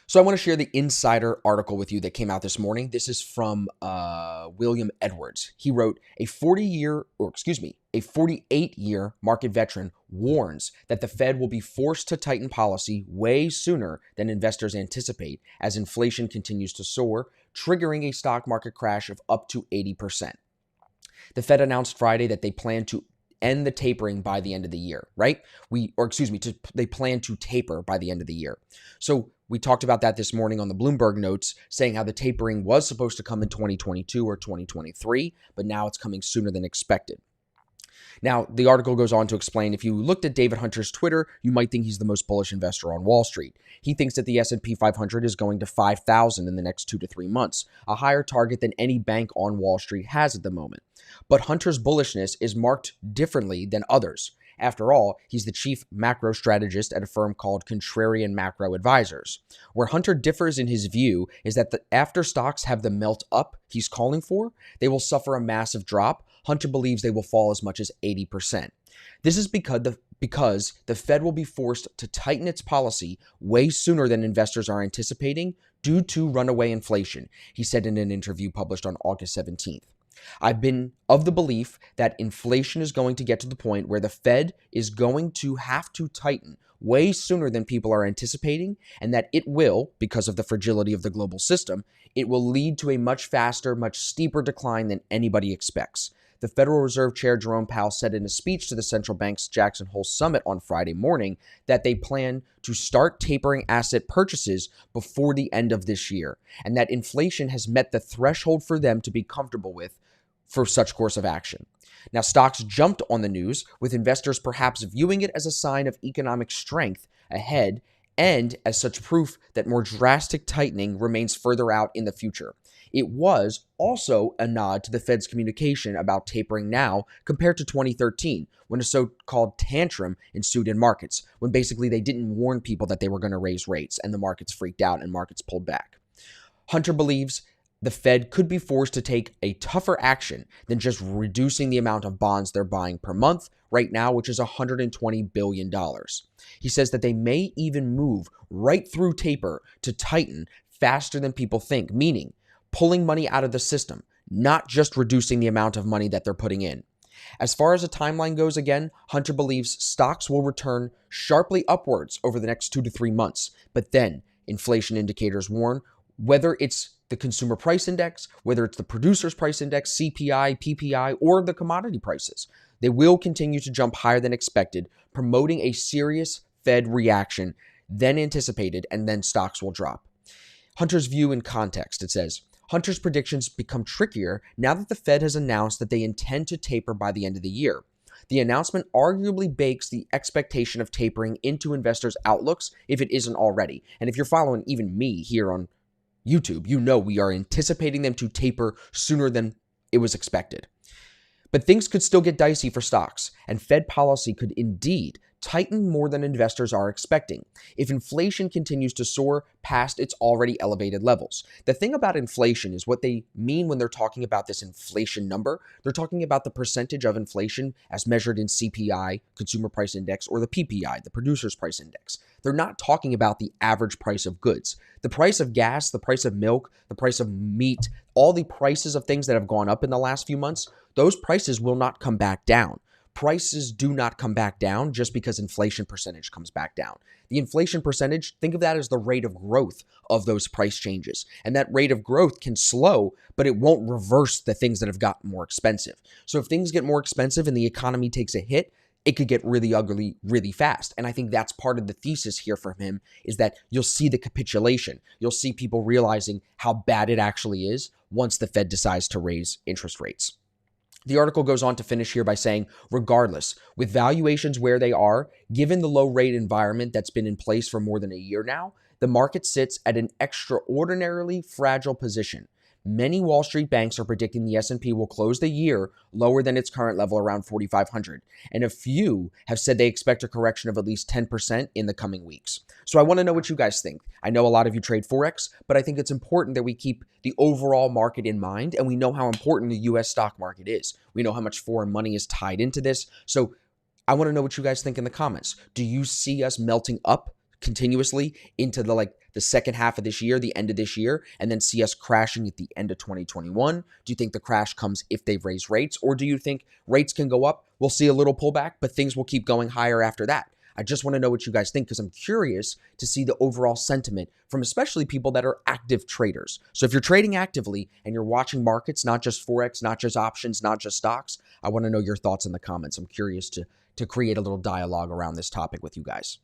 So I want to share the insider article with you that came out this morning. This is from William Edwards. He wrote, a 48-year market veteran warns that the Fed will be forced to tighten policy way sooner than investors anticipate as inflation continues to soar, triggering a stock market crash of up to 80%. The Fed announced Friday that they plan to end the tapering by the end of the year, right? They plan to taper by the end of the year. So we talked about that this morning on the Bloomberg notes, saying how the tapering was supposed to come in 2022 or 2023, but now it's coming sooner than expected. Now, the article goes on to explain, if you looked at David Hunter's Twitter, you might think he's the most bullish investor on Wall Street. He thinks that the S&P 500 is going to 5,000 in the next 2 to 3 months, a higher target than any bank on Wall Street has at the moment. But Hunter's bullishness is marked differently than others. After all, he's the chief macro strategist at a firm called Contrarian Macro Advisors. Where Hunter differs in his view is that after stocks have the melt up he's calling for, they will suffer a massive drop. Hunter believes they will fall as much as 80%. This is because the Fed will be forced to tighten its policy way sooner than investors are anticipating due to runaway inflation, he said in an interview published on August 17th. I've been of the belief that inflation is going to get to the point where the Fed is going to have to tighten way sooner than people are anticipating, and that it will, because of the fragility of the global system, it will lead to a much faster, much steeper decline than anybody expects. The Federal Reserve Chair Jerome Powell said in a speech to the central bank's Jackson Hole Summit on Friday morning that they plan to start tapering asset purchases before the end of this year, and that inflation has met the threshold for them to be comfortable with for such course of action. Now, stocks jumped on the news, with investors perhaps viewing it as a sign of economic strength ahead and as such proof that more drastic tightening remains further out in the future. It was also a nod to the Fed's communication about tapering now compared to 2013, when a so-called tantrum ensued in markets, when basically they didn't warn people that they were going to raise rates and the markets freaked out and markets pulled back. Hunter believes the Fed could be forced to take a tougher action than just reducing the amount of bonds they're buying per month right now, which is $120 billion. He says that they may even move right through taper to tighten faster than people think, meaning pulling money out of the system, not just reducing the amount of money that they're putting in. As far as a timeline goes, again, Hunter believes stocks will return sharply upwards over the next 2 to 3 months, but then inflation indicators warn, whether it's the consumer price index, whether it's the producer's price index, CPI, PPI, or the commodity prices, they will continue to jump higher than expected, promoting a serious Fed reaction than anticipated, and then stocks will drop. Hunter's view in context, it says, Hunter's predictions become trickier now that the Fed has announced that they intend to taper by the end of the year. The announcement arguably bakes the expectation of tapering into investors' outlooks if it isn't already. And if you're following even me here on YouTube, you know we are anticipating them to taper sooner than it was expected. But things could still get dicey for stocks, and Fed policy could indeed tighten more than investors are expecting if inflation continues to soar past its already elevated levels. The thing about inflation is what they mean when they're talking about this inflation number. They're talking about the percentage of inflation as measured in CPI, Consumer Price Index, or the PPI, the Producer's Price Index. They're not talking about the average price of goods. The price of gas, the price of milk, the price of meat, all the prices of things that have gone up in the last few months, those prices will not come back down. Prices do not come back down just because inflation percentage comes back down. The inflation percentage, think of that as the rate of growth of those price changes. And that rate of growth can slow, but it won't reverse the things that have gotten more expensive. So if things get more expensive and the economy takes a hit, it could get really ugly really fast. And I think that's part of the thesis here from him, is that you'll see the capitulation. You'll see people realizing how bad it actually is once the Fed decides to raise interest rates. The article goes on to finish here by saying, regardless, with valuations where they are, given the low rate environment that's been in place for more than a year now, the market sits at an extraordinarily fragile position. Many Wall Street banks are predicting the S&P will close the year lower than its current level, around 4,500. And a few have said they expect a correction of at least 10% in the coming weeks. So I want to know what you guys think. I know a lot of you trade Forex, but I think it's important that we keep the overall market in mind, and we know how important the U.S. stock market is. We know how much foreign money is tied into this. So I want to know what you guys think in the comments. Do you see us melting up continuously into the second half of this year, the end of this year, and then see us crashing at the end of 2021? Do you think the crash comes if they raise rates, or do you think rates can go up? We'll see a little pullback, but things will keep going higher after that. I just want to know what you guys think because I'm curious to see the overall sentiment from especially people that are active traders. So if you're trading actively and you're watching markets, not just Forex, not just options, not just stocks, I want to know your thoughts in the comments. I'm curious to create a little dialogue around this topic with you guys.